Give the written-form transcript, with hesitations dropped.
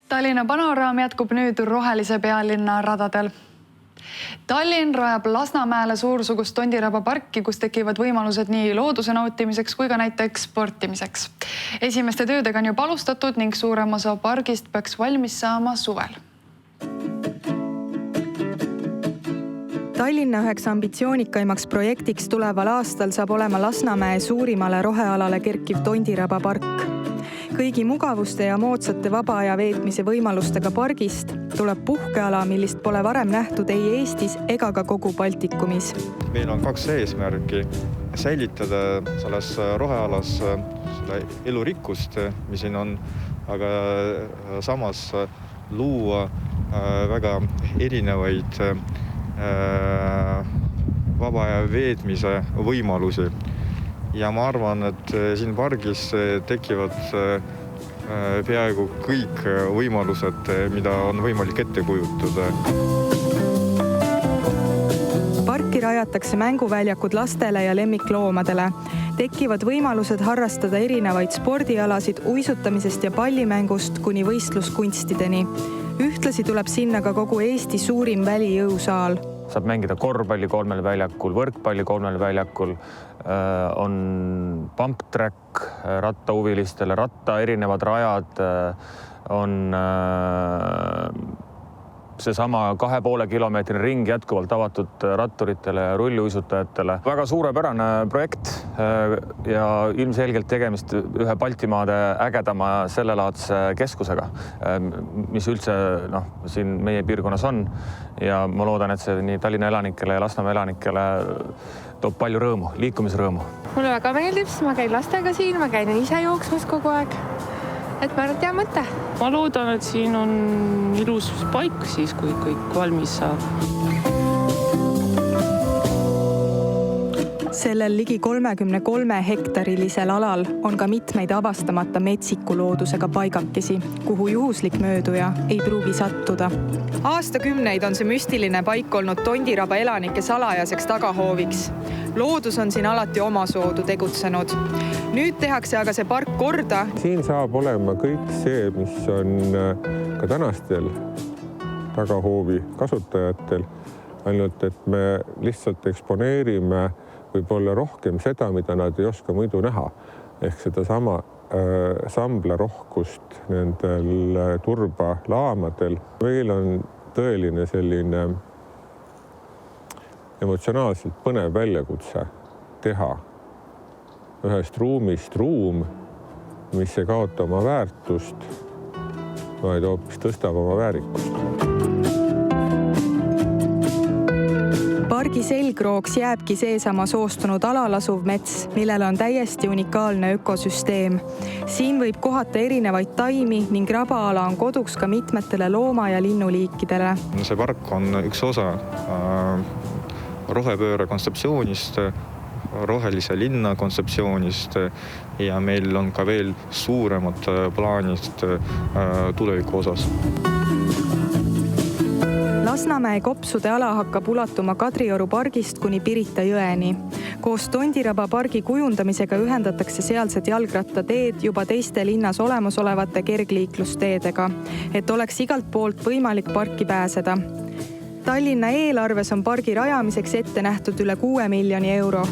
Tallinna panoraam jätkub nüüd rohelise pealinna radadel. Tallinn rajab Lasnamäele suursugust Tondiraba parki, kus tekivad võimalused nii looduse nautimiseks kui ka näiteks sportimiseks. Esimeste töödega on juba alustatud ning suurem osa pargist peaks valmis saama suvel. Tallinna üheks ambitsioonikaimaks projektiks tuleval aastal saab olema Lasnamäe suurimale rohealale kerkiv Tondiraba park. Kõigi mugavuste ja moodsate vaba aja veetmise võimalustega pargist tuleb puhkeala, millist pole varem nähtud ei Eestis ega ka kogu Baltikumis. Meil on 2 eesmärki: säilitada selles rohealas selle elurikkust, mis siin on, aga samas luua väga erinevaid vaba aja veetmise võimalusi. Ja ma arvan, et siin pargis tekivad peaaegu kõik võimalused, mida on võimalik ette kujutada. Parki rajatakse mänguväljakud lastele ja lemmikloomadele. Tekivad võimalused harrastada erinevaid spordialasid uisutamisest ja pallimängust kuni võistluskunstideni. Ühtlasi tuleb sinna ka kogu Eesti suurim välijõusaal. Saab mängida korvpalli 3 väljakul, võrkpalli 3 väljakul, on pump track rattahuvilistele, ratta erinevad rajad, on seesama 2,5 kilomeetrine ring jätkuvalt avatud ratturitele ja rulliuisutajatele. Väga suurepärane projekt ja ilmselgelt tegemist ühe Baltimaade ägedama sellelaadse keskusega, mis üldse siin meie piirkonnas on. Ja ma loodan, et see nii Tallinna elanikele ja Lasnamäe elanikele toob palju rõõmu, liikumisrõõmu. Mulle väga meeldib, sest ma käin lastega siin, ma käin ise jooksmas kogu aeg. Et ma arvan, et hea mõte. Ma loodan, et siin on ilus paik siis, kui kõik valmis saab. Sellel ligi 33 hektarilisel alal on ka mitmeid avastamata metsiku loodusega paigakesi, kuhu juhuslik mööduja ei pruugi sattuda. Aastakümneid on see müstiline paik olnud Tondiraba elanike salajaseks tagahooviks. Loodus on siin alati omasoodu tegutsenud. Nüüd tehakse aga see park korda. Siin saab olema kõik see, mis on ka tänastel tagahoovi kasutajatel, ainult et me lihtsalt eksponeerime võib-olla rohkem seda, mida nad ei oska muidu näha. Ehk seda sama samblarohkust nendel turbalaamadel. Meil on tõeline selline emotsionaalselt põnev väljakutse teha ühest ruumist ruum, mis ei kaota oma väärtust, vaid hoopis tõstab oma väärikust. Pargi selgrooks jääbki seesama soostunud alalasuv mets, millel on täiesti unikaalne ökosüsteem. Siin võib kohata erinevaid taimi ning rabaala on koduks ka mitmetele looma- ja linnuliikidele. See park on üks osa rohepööre kontseptsioonist, rohelise linna kontseptsioonist ja meil on ka veel suuremad plaanid tuleviku osas. Lasnamäe kopsude ala hakkab ulatuma Kadrioru pargist kuni Pirita jõeni. Koos Tondiraba pargi kujundamisega ühendatakse sealsed jalgrattateed juba teiste linnas olemasolevate kergliiklusteedega, et oleks igalt poolt võimalik parki pääseda. Tallinna eelarves on pargi rajamiseks ette nähtud üle 6 miljoni euro.